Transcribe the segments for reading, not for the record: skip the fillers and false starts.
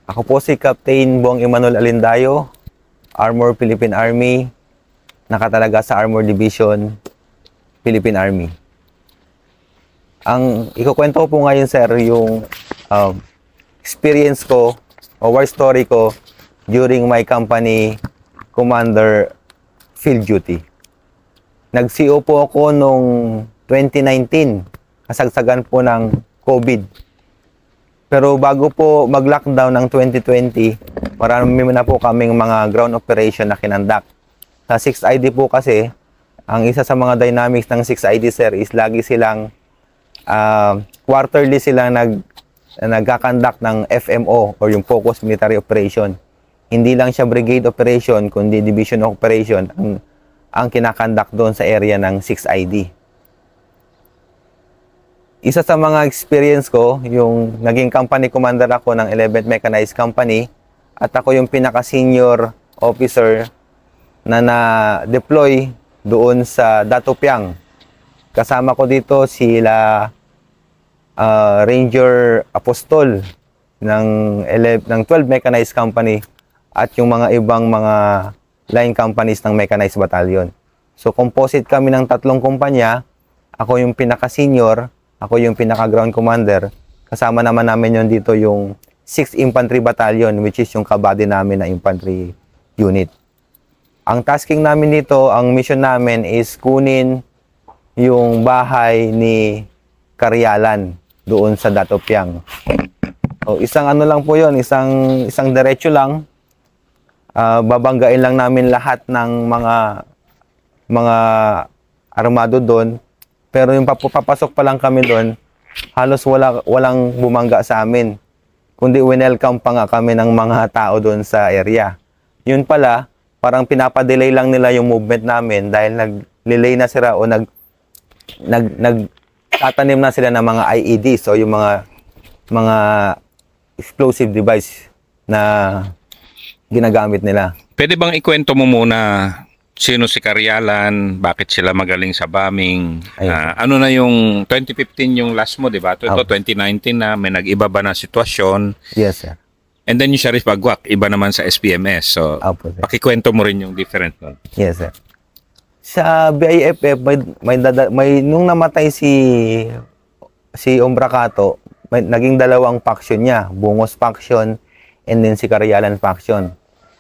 Ako po si Captain Bong Emmanuel Alindayo, Armor Philippine Army, nakatalaga sa Armor Division, Philippine Army. Ang ikukwento ko po ngayon, sir, yung experience ko o war story ko during my company commander field duty. Nag-CO po ako noong 2019, kasagsagan po ng COVID. Pero bago po mag-lockdown ng 2020, marami na po kaming mga ground operation na kinandak. Sa 6ID po kasi, ang isa sa mga dynamics ng 6ID, sir, is lagi silang quarterly silang nagkakandak ng FMO or yung Focus Military Operation. Hindi lang siya brigade operation, kundi division operation ang kinakandak doon sa area ng 6ID. Isa sa mga experience ko, yung naging company commander ako ng 11th Mechanized Company at ako yung pinaka-senior officer na na-deploy doon sa Datopiang. Kasama ko dito sila Ranger Apostol ng 12 Mechanized Company at yung mga ibang mga line companies ng Mechanized Battalion. So composite kami ng 3 kumpanya. Ako yung pinaka-senior, ako yung pinaka-ground commander. Kasama naman namin yun dito yung 6th Infantry Battalion, which is yung kabady namin na infantry unit. Ang tasking namin dito, ang mission namin is kunin yung bahay ni Karyalan doon sa Datopiang. So, isang ano lang po yun, isang diretso lang. Babanggain lang namin lahat ng mga armado doon. Pero yung papasok pa lang kami doon, halos walang bumangga sa amin. Kundi welcome pa nga kami ng mga tao doon sa area. Yun pala, parang pinapadelay lang nila yung movement namin dahil nag-delay na sila o nagtatanim na sila ng mga IEDs o yung mga explosive device na ginagamit nila. Pwede bang ikwento mo muna sino si Karyalan, bakit sila magaling sa bombing? Ano na yung 2015 yung last mo, di ba? Ito 2019 na, may nag-iba ba na sitwasyon? Yes, sir. And then yung Sharif Bagwak, iba naman sa SPMS. So, pakikwento mo rin yung different nun. Yes, sir. Sa BIFF, nung namatay si Ombrakato, naging 2 faction niya. Bungos faction and then si Karyalan faction.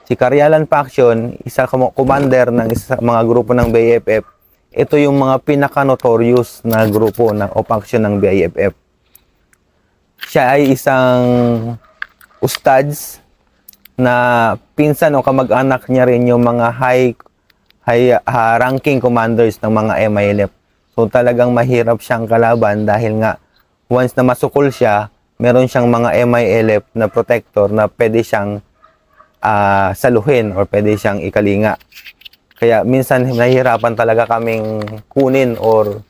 Si Karyalan faction, isa commander ng isa sa mga grupo ng BIFF. Ito yung mga pinaka-notorious na grupo o faction ng BIFF. Siya ay isang ustads na pinsan o kamag-anak niya rin yung mga high ranking commanders ng mga MILF. So talagang mahirap siyang kalaban dahil nga once na masukol siya, meron siyang mga MILF na protector na pwede siyang saluhin or pwede siyang ikalinga. Kaya minsan nahihirapan talaga kaming kunin or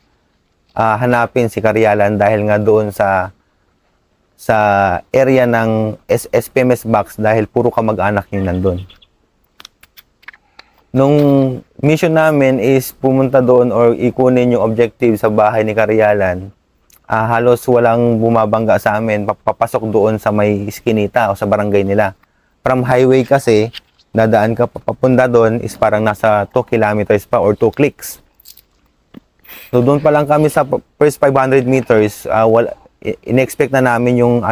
hanapin si Karyalan dahil nga doon sa area ng SPMS box dahil puro kamag-anak yung nandun. Nung mission namin is pumunta doon or ikunin yung objective sa bahay ni Karyalan, halos walang bumabangga sa amin, papasok doon sa may iskinita o sa barangay nila. From highway kasi, dadaan ka papunta doon is parang nasa 2 kilometers pa or 2 clicks. So doon pa lang kami sa first 500 meters, in-expect na namin yung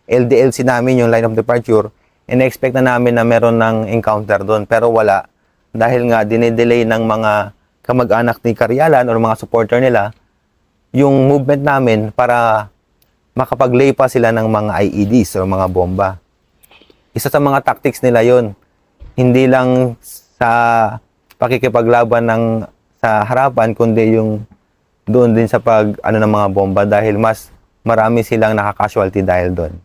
LDLC namin, yung line of departure, in-expect na namin na meron ng encounter doon. Pero wala, dahil nga dinedelay ng mga kamag-anak ni Karyalan or mga supporter nila, yung movement namin para makapag-lay pa sila ng mga IEDs o mga bomba. Isa sa mga tactics nila yon, hindi lang sa pakikipaglaban sa harapan, kundi yung doon din sa ng mga bomba dahil mas marami silang nakaka-casualty dahil doon.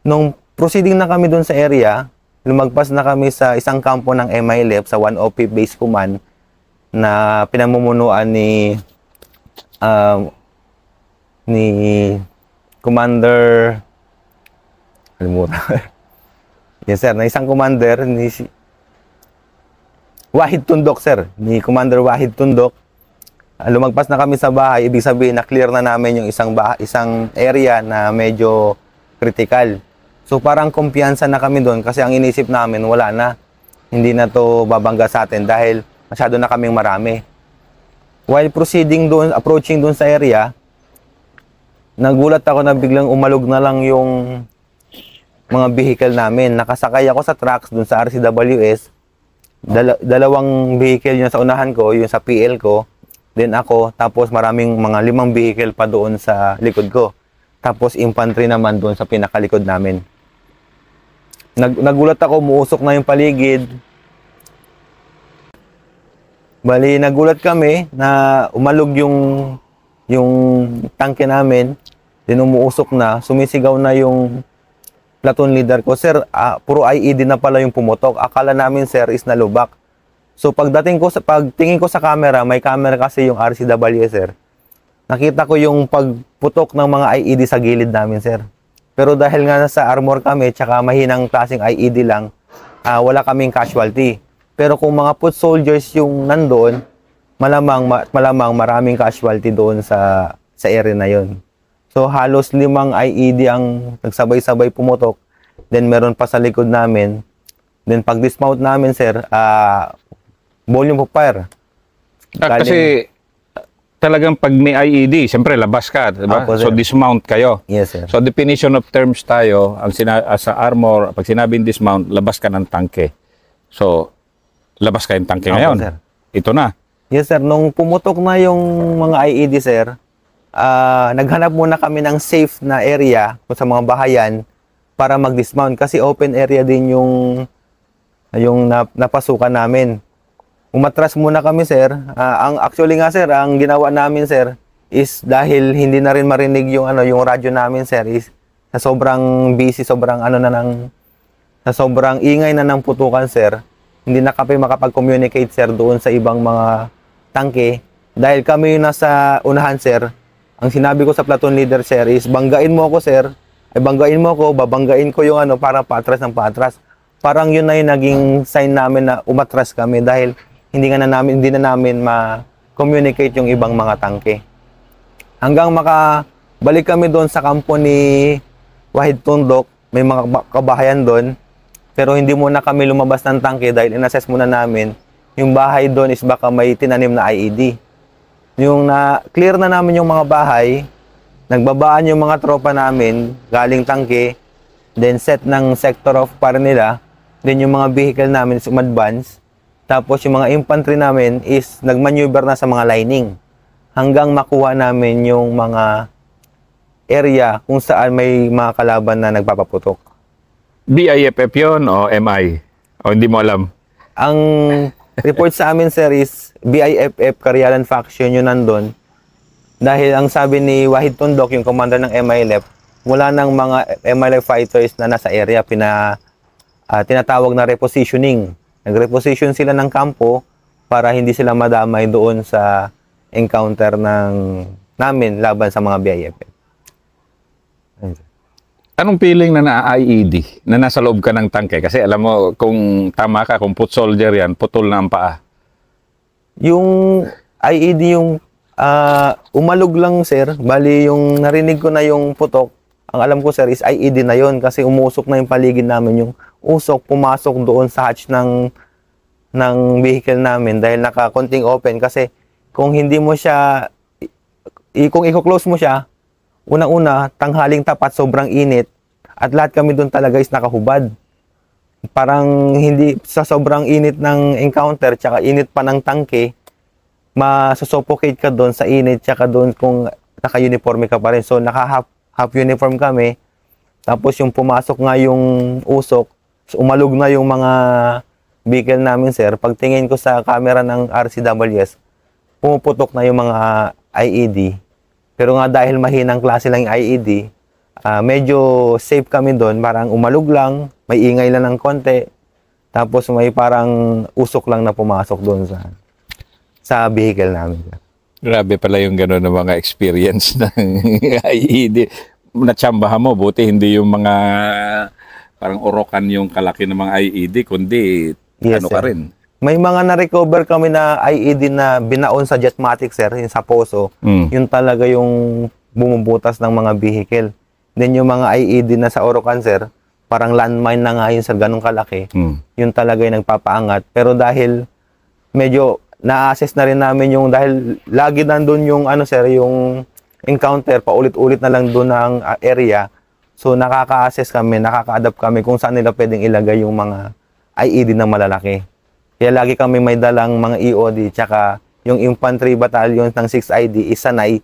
Nung proceeding na kami doon sa area, lumagpas na kami sa isang kampo ng MILF sa 1OP Base Command na pinamumunuan ni Commander Yes, sir. Na isang commander ni Wahid Tundok, sir. Ni Commander Wahid Tundok. Lumagpas na kami sa bahay, ibig sabihin na clear na namin yung isang area na medyo critical. So parang kumpiyansa na kami doon kasi ang inisip namin wala na. Hindi na to babangga sa atin dahil masyado na kaming marami. While proceeding doon, approaching doon sa area, nagulat ako na biglang umalog na lang yung mga vehicle namin. Nakasakay ako sa trucks doon sa RCWS. Dalawang vehicle yung sa unahan ko, yung sa PL ko. Then ako, tapos maraming mga 5 vehicle pa doon sa likod ko. Tapos infantry naman doon sa pinakalikod namin. Nagulat ako, muusok na yung paligid. Bali, nagulat kami na umalog yung tangke namin. Then umuusok na, sumisigaw na yung platoon leader ko. Sir, puro IED na pala yung pumutok. Akala namin, sir, is nalubak. So pagtingin ko sa camera, may camera kasi yung RCWS, sir. Nakita ko yung pagputok ng mga IED sa gilid namin, sir. Pero dahil nga nasa armor kami, tsaka mahinang klaseng IED lang, wala kaming casualty. Pero kung mga foot soldiers yung nandoon, malamang maraming casualty doon sa area na yon. So halos 5 IED ang nagsabay-sabay pumutok. Then meron pa sa likod namin. Then pag dismount namin, sir, volume of fire. Kasi talagang pag may IED, siyempre labas ka, diba? Opo, So sir. dismount kayo. Yes, sir. So definition of terms tayo, sa armor, pag sinabing dismount, labas ka ng tangke. So labas ka yung tangke Opo, ngayon. sir. Ito na. Yes, sir. Nung pumutok na yung mga IED, sir, naghanap muna kami ng safe na area sa mga bahayan para mag-dismount kasi open area din yung napasukan namin. Umatras muna kami, sir. Actually nga, sir, ang ginawa namin, sir, is dahil hindi na rin marinig yung radyo namin, sir, is sa sobrang busy, sa sobrang ingay na ng putukan, sir, hindi na kami makapag-communicate, sir, doon sa ibang mga tangke. Dahil kami yung nasa unahan, sir, ang sinabi ko sa platoon leader, sir, is banggain mo ako, sir. Ay banggain mo ako, babanggain ko yung para paatras ng paatras. Parang yun na yung naging sign namin na umatras kami dahil hindi na namin ma-communicate yung ibang mga tangke. Hanggang makabalik kami doon sa kampo ni Wahid Tundok, may mga kabahayan doon, pero hindi muna kami lumabas ng tangke dahil inassess muna namin yung bahay doon is baka may tinanim na IED. Yung clear na namin yung mga bahay, nagbabaan yung mga tropa namin galing tangke, then set ng sector of fire nila, then yung mga vehicle namin is umadvance. Tapos yung mga infantry namin is nagmaneuver na sa mga lining hanggang makuha namin yung mga area kung saan may mga kalaban na nagpapaputok. BIFF yun o MI? O hindi mo alam? Ang report sa amin, sir, is BIFF Carialan Faction yun nandun. Dahil ang sabi ni Wahid Tundok, yung commander ng MILF, wala nang mga MILF fighters na nasa area, tinatawag na repositioning. Nag-reposition sila ng kampo para hindi sila madamay doon sa encounter namin laban sa mga BIFF. Anong feeling na na-IED na nasa loob ka ng tangke? Kasi alam mo, kung tama ka, kung foot soldier yan, putol na ang paa. Yung IED, yung umalog lang, sir. Bali, yung narinig ko na yung putok, ang alam ko, sir, is IED na yon kasi umusok na yung paligid namin. Yung usok, pumasok doon sa hatch ng vehicle namin dahil naka-konting open. Kasi kung hindi mo siya, kung i-close mo siya, unang-una, tanghaling tapat, sobrang init. At lahat kami doon talaga is nakahubad. Parang hindi, sa sobrang init ng encounter, tsaka init pa ng tangke, masusuffocate ka doon sa init, tsaka doon kung naka-uniforme ka pa rin. So, naka-half uniform kami. Tapos yung pumasok nga yung usok, umalog na yung mga vehicle namin, sir. Pagtingin ko sa camera ng RCWS, pumuputok na yung mga IED. Pero nga dahil mahinang klase lang yung IED, medyo safe kami doon. Parang umalog lang, may ingay lang ng konti. Tapos may parang usok lang na pumasok doon sa vehicle namin. Grabe pala yung gano'n ng mga experience ng IED. Natsambahan mo, buti hindi yung mga parang orokan yung kalaki ng mga IED, kundi Yes, ano sir. ka rin. May mga na-recover kami na IED na binaon sa Jetmatic, sir, yung sa Poso. Yun talaga yung bumubutas ng mga vehicle. Then yung mga IED na sa Orocan, sir, parang landmine na nga yun sir, ganun kalaki. Yun talaga yung nagpapaangat. Pero dahil medyo na-assess na rin namin yung, dahil lagi nandun yung ano sir, yung encounter, paulit-ulit na lang doon ng area. So nakaka-assess kami, nakaka-adapt kami kung saan nila pwedeng ilagay yung mga IED na malalaki. Kaya lagi kami may dalang mga EOD, tsaka yung infantry battalion ng 6ID is sanay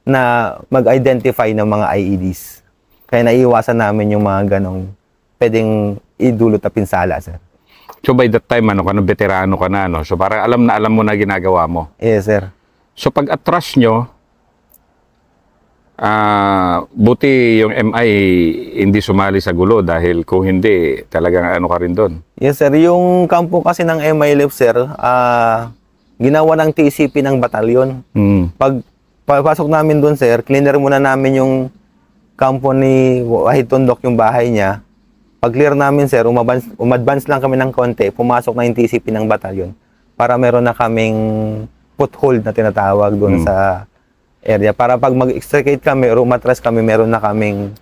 na mag-identify ng mga IEDs. Kaya naiiwasan namin yung mga ganong pwedeng idulot na pinsala, sir. So by that time, ano ka na, veterano ka na, no? So parang alam na alam mo na ginagawa mo. Yes, sir. So pag atras nyo, buti yung MI hindi sumali sa gulo dahil kung hindi, talagang ano ka rin doon. Yes, sir. Yung kampo kasi ng MI Left, sir, ginawa ng TCP ng batalyon. Pag papasok namin doon, sir, cleaner muna namin yung kampo ni Wahid Tondok, yung bahay niya. Pag clear namin, sir, umadvance lang kami ng konti, pumasok na yung TCP ng batalyon para meron na kaming foothold na tinatawag doon sa area. Para pag mag-extricate kami or umatras kami, meron na kaming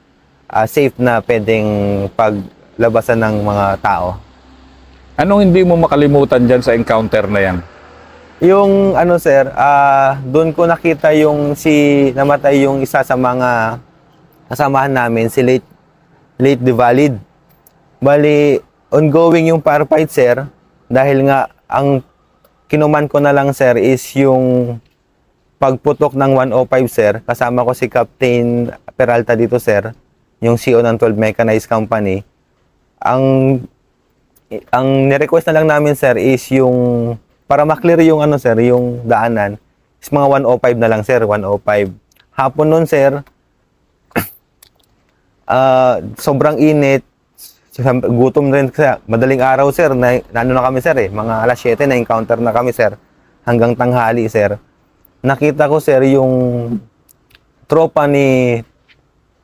safe na pwedeng paglabasan ng mga tao. Anong hindi mo makalimutan dyan sa encounter na yan? Yung ano sir, doon ko nakita yung namatay yung isa sa mga kasamahan namin, si late Divalid. Bali, ongoing yung firefight, sir, dahil nga ang kinuman ko na lang, sir, is yung pagputok ng 105, sir. Kasama ko si Captain Peralta dito, sir, yung CO ng 12 Mechanized Company. Ang nirequest na lang namin, sir, is yung para maklear yung ano, sir, yung daanan, is mga 105 na lang, sir, 105. Hapon nun, sir, sobrang init, gutom rin kasi madaling araw, sir, na kami, sir, mga alas 7 na encounter na kami, sir, hanggang tanghali, sir. Nakita ko, sir, yung tropa ni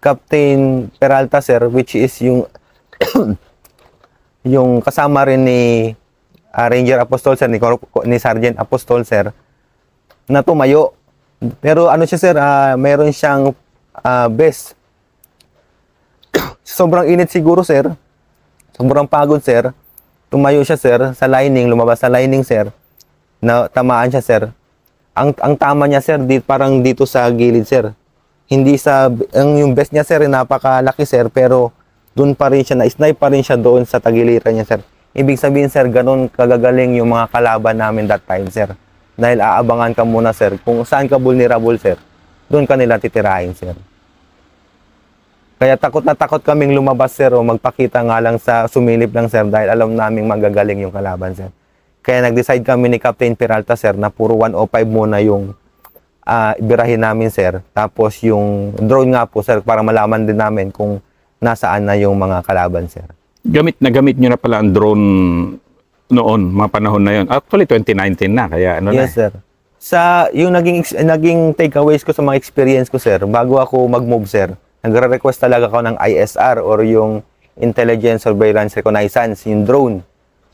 Captain Peralta, sir, which is yung yung kasama rin ni Ranger Apostol, sir, ni Sergeant Apostol, sir, na tumayo. Pero ano siya, sir, meron siyang vest. Sobrang init siguro, sir. Sobrang pagod, sir. Tumayo siya, sir, sa lining, lumabas sa lining, sir. Na tamaan siya, sir. Ang tama niya, sir, parang dito sa gilid, sir. Hindi yung vest niya, sir, napakalaki, sir, pero doon pa rin siya, na-snipe pa rin siya doon sa tagiliran niya, sir. Ibig sabihin, sir, ganun kagagaling yung mga kalaban namin that time, sir. Dahil aabangan ka muna, sir, kung saan ka vulnerable, sir, doon ka nila titirahin, sir. Kaya takot na takot kaming lumabas, sir, o magpakita nga lang sa sumilip lang, sir, dahil alam naming magagaling yung kalaban, sir. Kaya nag-decide kami ni Captain Peralta, sir, na puro 105 muna yung ibirahin namin, sir. Tapos yung drone nga po, sir, para malaman din namin kung nasaan na yung mga kalaban, sir. Gamit nyo na pala ang drone noon, mga panahon na yun. Actually, 2019 na, kaya ano yes, na. Sir. Yung naging takeaways ko sa mga experience ko, sir, bago ako mag-move, sir, nagre-request talaga ako ng ISR or yung Intelligence Surveillance Reconnaissance, yung drone.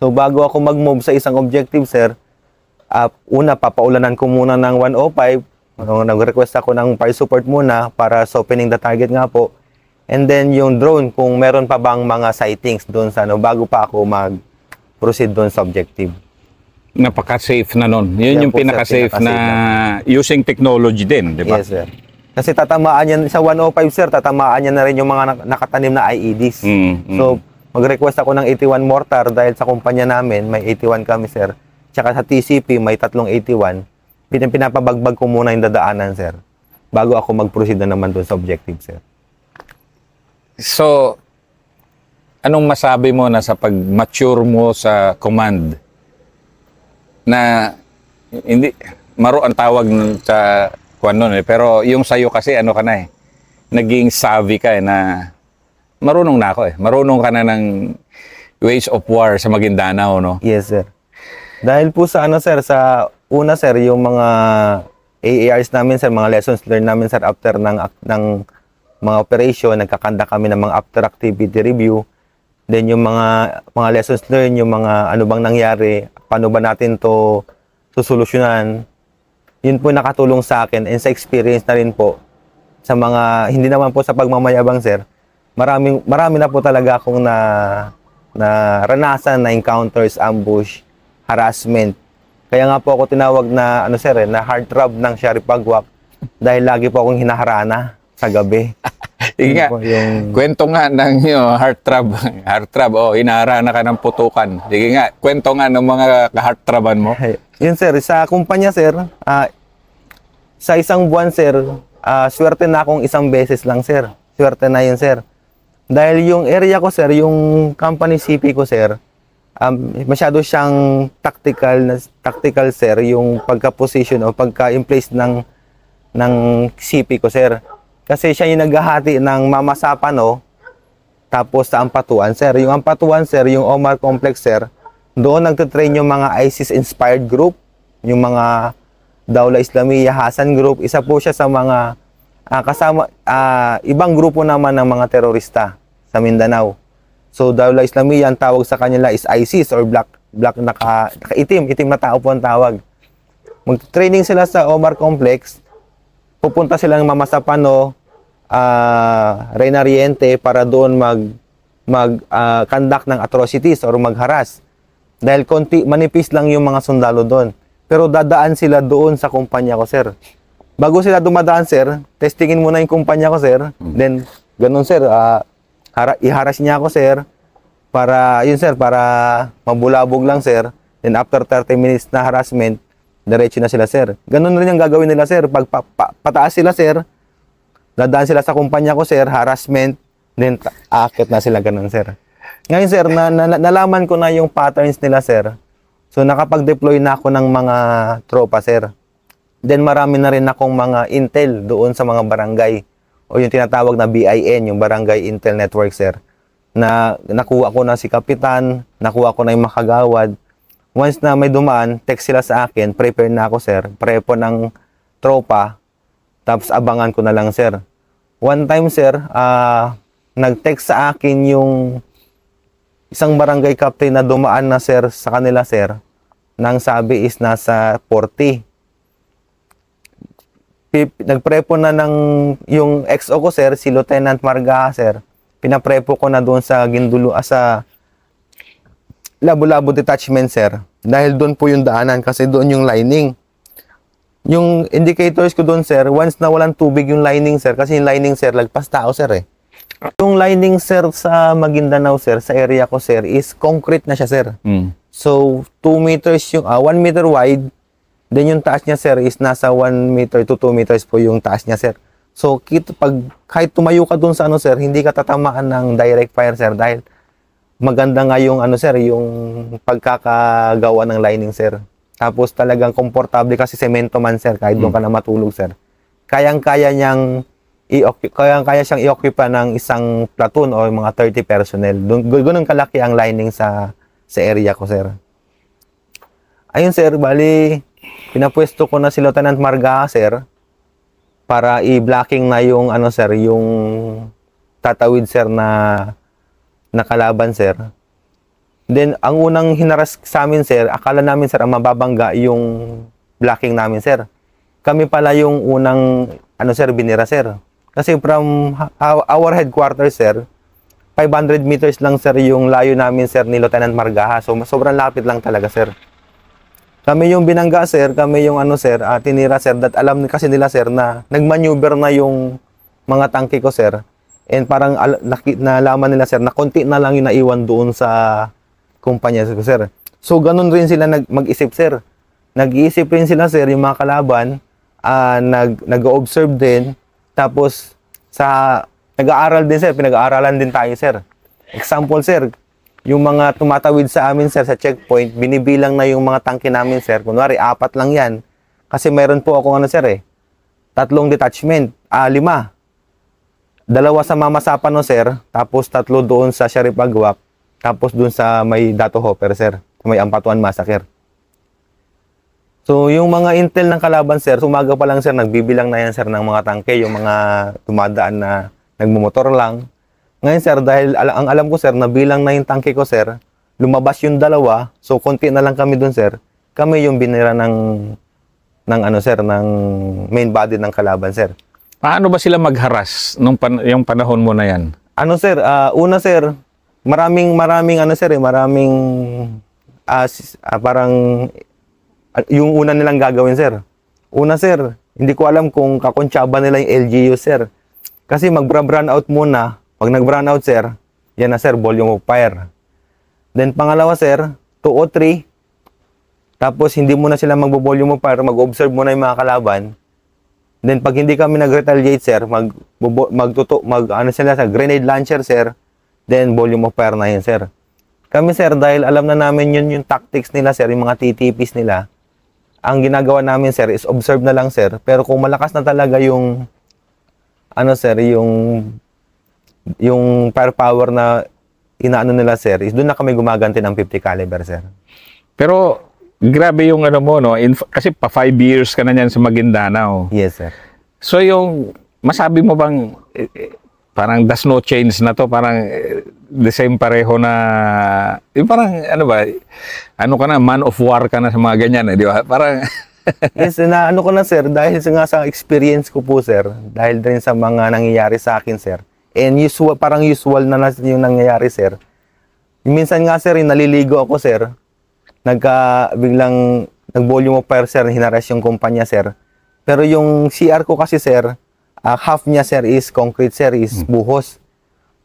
So, bago ako mag-move sa isang objective, sir, una, papaulanan ko muna ng 105. Nag-request ako ng fire support muna para softening the target nga po. And then, yung drone, kung meron pa bang mga sightings doon sa bago pa ako mag-proceed doon sa objective. Napaka-safe na nun. Yun yung pinaka-safe na using technology din, di ba? Yes, sir. Kasi tatamaan yan sa 105, sir, tatamaan yan na rin yung mga nakatanim na IEDs. So, mag-request ako ng 81 mortar dahil sa kumpanya namin, may 81 kami, sir. Tsaka sa TCP, may 381. Pinapabagbag ko muna yung dadaanan, sir, bago ako mag-proceed na naman doon sa objective, sir. So, anong masabi mo na sa pag-mature mo sa command na hindi, maro ang tawag sa kung ano, pero yung sayo kasi ano ka na naging savvy ka na marunong na ako marunong ka na ng ways of war sa Maguindanao, no? Yes, sir. Dahil po sa sir, sa una, sir, yung mga AARs namin, sir, mga lessons learned namin, sir, after ng mga operation, nagkakanda kami ng mga after activity review. Then yung mga lessons learned, yung mga ano bang nangyari, paano ba natin to susolusyonan. Yun po nakatulong sa akin and sa experience na rin po sa mga, hindi naman po sa pagmamayabang, sir, marami na po talaga akong naranasan na encounters, ambush, harassment. Kaya nga po ako tinawag na ano sir, na heartthrob ng Sheriff Agwak dahil lagi po akong hinaharana sa gabi. Sige nga, kwento nga ng heartthrob. Heartthrob, inaharana ka ng putukan. Sige nga, kwento nga ng mga heartthroban mo. Yun sir, sa kumpanya sir, sa isang buwan sir, swerte na akong isang beses lang sir. Swerte na yun sir. Dahil yung area ko sir, yung company CP ko sir, masyado siyang tactical sir, yung pagka-position o pagka-in-place ng CP ko sir. Kasi siya yung naghahati ng Mama Sapano, tapos sa Ampatuan sir. Yung Ampatuan sir, yung Omar Complex sir, doon nagtitrain yung mga ISIS-inspired group, yung mga Dawla Islamiyah Hasan group. Isa po siya sa mga kasama, ibang grupo naman ng mga terorista sa Mindanao. So Dawla Islamiyah, ang tawag sa kanila is ISIS or black itim na tao po ang tawag. Mag-training sila sa Omar Complex, pupunta sila ng Mama Sapano, Reynariente para doon conduct ng atrocities or magharas. Dahil manipis lang yung mga sundalo doon. Pero dadaan sila doon sa kumpanya ko, sir. Bago sila dumadaan, sir, testingin muna yung kumpanya ko, sir. Then, ganun, sir, iharas niya ako, sir, para, yun, sir, para mabulabog lang, sir. Then, after 30 minutes na harassment, diretso na sila, sir. Ganun rin yung gagawin nila, sir. Pag pataas sila, sir, dadaan sila sa kumpanya ko, sir, harassment, then aakit na sila, ganun, sir. Ngayon, sir, nalaman ko na yung patterns nila, sir. So, nakapag-deploy na ako ng mga tropa, sir. Then, marami na rin akong mga intel doon sa mga barangay o yung tinatawag na BIN, yung Barangay Intel Network, sir. Na nakuha ko na si Kapitan, nakuha ko na yung makagawad. Once na may dumaan, text sila sa akin, prepare na ako, sir. Prepo ng tropa, tapos abangan ko na lang, sir. One time, sir, nag-text sa akin yung isang barangay captain na dumaan na, sir, sa kanila, sir. Nang sabi is nasa 40. Nagprepo na ng yung XO ko, sir, si Lieutenant Marga, sir. Pinaprepo ko na doon sa Gindulo, sa Labo-Labo Detachment, sir. Dahil doon po yung daanan kasi doon yung lining. Yung indicators ko doon, sir, once na walang tubig yung lining, sir, kasi yung lining, sir, lagpas tao, sir, eh. Yung lining, sir, sa Maguindanao, sir, sa area ko, sir, is concrete na siya, sir. So, 2 meters yung, 1 meter wide, then yung taas niya, sir, is nasa 1 meter to 2 meters po yung taas niya, sir. So, kahit tumayo ka dun sa ano, sir, hindi ka tatamaan ng direct fire, sir, dahil maganda nga yung ano, sir, yung pagkakagawa ng lining, sir. Tapos talagang komportable kasi semento man, sir, kahit doon ka na matulog, sir. Kayang-kaya siyang i-occupy ng isang platoon o mga 30 personnel. Ganun kalaki ang lining sa area ko, sir. Ayun, sir, bali, pinapwesto ko na si Lieutenant Marga, sir, para i-blocking na yung ano, sir, yung tatawid, sir, na kalaban, sir. Then ang unang hinaras sa amin, sir, akala namin, sir, ang mababangga yung blocking namin, sir. Kami pala yung unang ano, sir, binira, sir. Kasi from our headquarters, sir, 500 meters lang, sir, yung layo namin, sir, ni Lieutenant Margaha. So sobrang lapit lang talaga, sir. Kami yung binangga, sir, kami yung ano, sir, tinira, sir, that alam kasi nila, sir, na nagmaneuver na yung mga tangke ko, sir. And parang nalaman nila, sir, na konti na lang yung naiwan doon sa kumpanya, sir. So, ganun rin sila mag-isip, sir. Nag-iisip rin sila, sir, yung mga kalaban, nag-observe din, tapos nag-aaral din, sir, pinag-aaralan din tayo, sir. Example, sir, yung mga tumatawid sa amin, sir, sa checkpoint, binibilang na yung mga tangke namin, sir. Kunwari, 4 lang yan. Kasi mayroon po akong ano, sir, 3 detachment, 5. 2 sa Mama Sapano, sir, tapos 3 doon sa Sheriff Agwak, tapos doon sa may Dato Hopper, sir, may Ampatuan Massacre. So, yung mga intel ng kalaban, sir, umaga pa lang, sir, nagbibilang na yan, sir, ng mga tangke, yung mga tumadaan na nagmumotor lang. Ngayon, sir, dahil ang alam ko, sir, nabilang na yung tangke ko, sir, lumabas yung 2, so konti na lang kami dun, sir. Kami yung binira ng ano, sir, ng main body ng kalaban, sir. Paano ba sila magharas yung panahon mo na yan? Ano sir, una sir, maraming ano sir, maraming parang yung una nilang gagawin sir. Una sir, hindi ko alam kung kakontsaba nila yung LGU sir. Kasi mag-brown out muna. Pag nag-brown out sir, yan na sir, volume of fire. Then pangalawa sir, 2 o 3. Tapos hindi mo na sila magbo-volume of fire, mag-observe muna yung mga kalaban. Then pag hindi kami nag-retaliate sir, ano sila sa grenade launcher sir, then volume of fire na yun sir. Kami sir, dahil alam na namin yun yung tactics nila sir, yung mga TTPs nila, ang ginagawa namin sir is observe na lang sir. Pero kung malakas na talaga yung ano sir, yung firepower na inaano nila sir, is doon na kami gumaganti ng 50 caliber sir. Pero grabe yung ano mo, no? Kasi pa 5 years ka na niyan sa Maguindanao. Yes sir. So yung masabi mo bang parang does no change na to, parang the same pareho na yung parang ano ba, ano ka na, man of war ka na sa mga ganyan, di ba? Parang yes, na ano ko na sir, dahil sa experience ko po sir, dahil din sa mga nangyayari sa akin sir, and parang usual na yung nangyayari sir. Minsan nga sir, naliligo ako sir, biglang nag-volume of fire sir, hinaras yung kumpanya sir. Pero yung CR ko kasi sir, half niya sir is concrete sir, is buhos.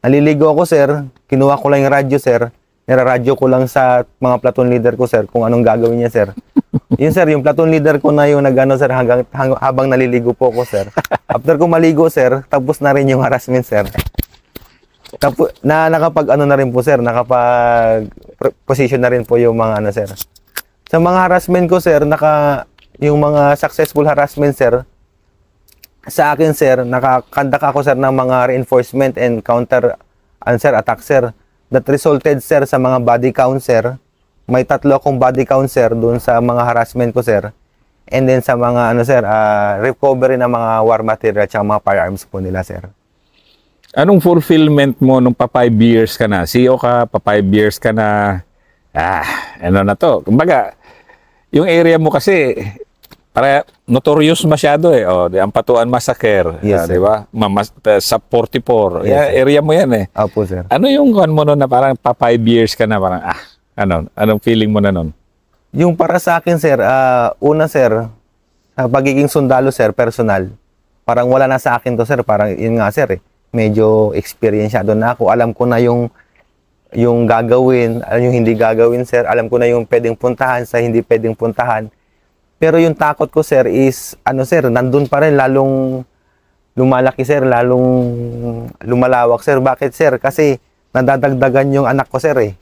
Naliligo ako sir, kinuha ko lang yung radyo sir, niraradyo ko lang sa mga platoon leader ko sir kung anong gagawin niya sir. Yun sir, yung platoon leader ko na yung nagano sir habang naliligo po ako sir. After ko maligo sir, tapos na rin yung harassment sir. Tapos nakapag ano na rin po sir, nakapag position na rin po yung mga ano sir. Sa mga harassment ko sir, yung mga successful harassment sir, sa akin sir, nakakandak ako sir ng mga reinforcement and counter attack sir. That resulted sir sa mga body count sir. May 3 akong body count sir doon sa mga harassment ko sir. And then sa mga ano sir, recovery ng mga war material at mga firearms po nila sir. anong fulfillment mo nung pa 5 years ka na? CEO ka, pa 5 years ka na, ano na to? Kumbaga, yung area mo kasi, para notorious masyado eh. Oh, ang Patuan Massacre, yes, di ba? Sa 44, yes, area mo yan eh. Opo, sir. Ano yung kan mo nun na parang pa 5 years ka na, parang anong feeling mo na nun? Yung para sa akin, sir, una, sir, pagiging sundalo, sir, personal, parang wala na sa akin to, sir. Parang yun nga, sir, medyo experienceado na ako. Alam ko na yung gagawin, yung hindi gagawin, sir. Alam ko na yung pwedeng puntahan sa hindi pwedeng puntahan. Pero yung takot ko, sir, is, sir, nandun pa rin, lalong lumalaki, sir, lalong lumalawak, sir. Bakit, sir? Kasi nadadagdagan yung anak ko, sir, eh.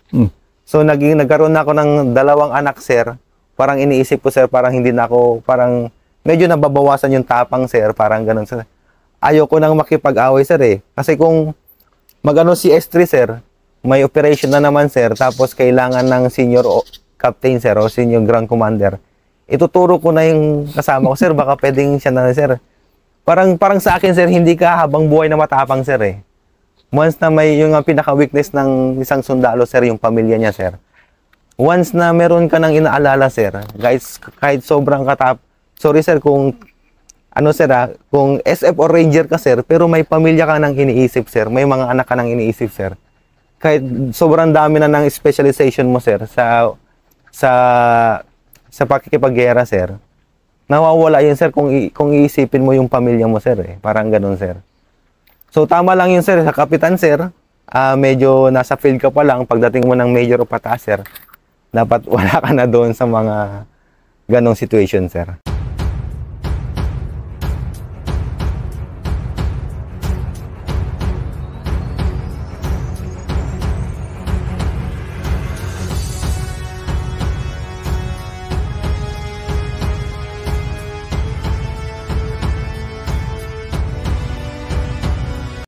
So, nagkaroon na ako ng 2 anak, sir. Parang iniisip ko, sir, parang hindi na ako, parang medyo nababawasan yung tapang, sir. Parang ganun, sir. Ayoko nang makipag-away, sir, eh. Kasi kung si S3, sir, may operation na naman, sir, tapos kailangan ng senior captain, sir, o senior ground commander, ituturo ko na yung kasama ko, sir, baka pwedeng siya na, sir. Parang sa akin, sir, hindi ka habang buhay na matapang, sir, eh. Once na may yung pinaka-weakness ng isang sundalo, sir, yung pamilya niya, sir. Once na meron ka nang inaalala, sir, guys, kahit sobrang sorry, sir, kung sir, kung SF or Ranger ka, sir, pero may pamilya ka nang iniisip, sir, may mga anak ka nang iniisip, sir. Kahit sobrang dami na ng specialization mo, sir, sa pakikipaggera, sir, nawawala yun, sir, kung iisipin mo yung pamilya mo, sir, eh. Parang ganun, sir. So, tama lang yun, sir, sa kapitan, sir, medyo nasa field ka pa lang, pagdating mo ng major o pataas, sir, dapat wala ka na doon sa mga ganong situation, sir.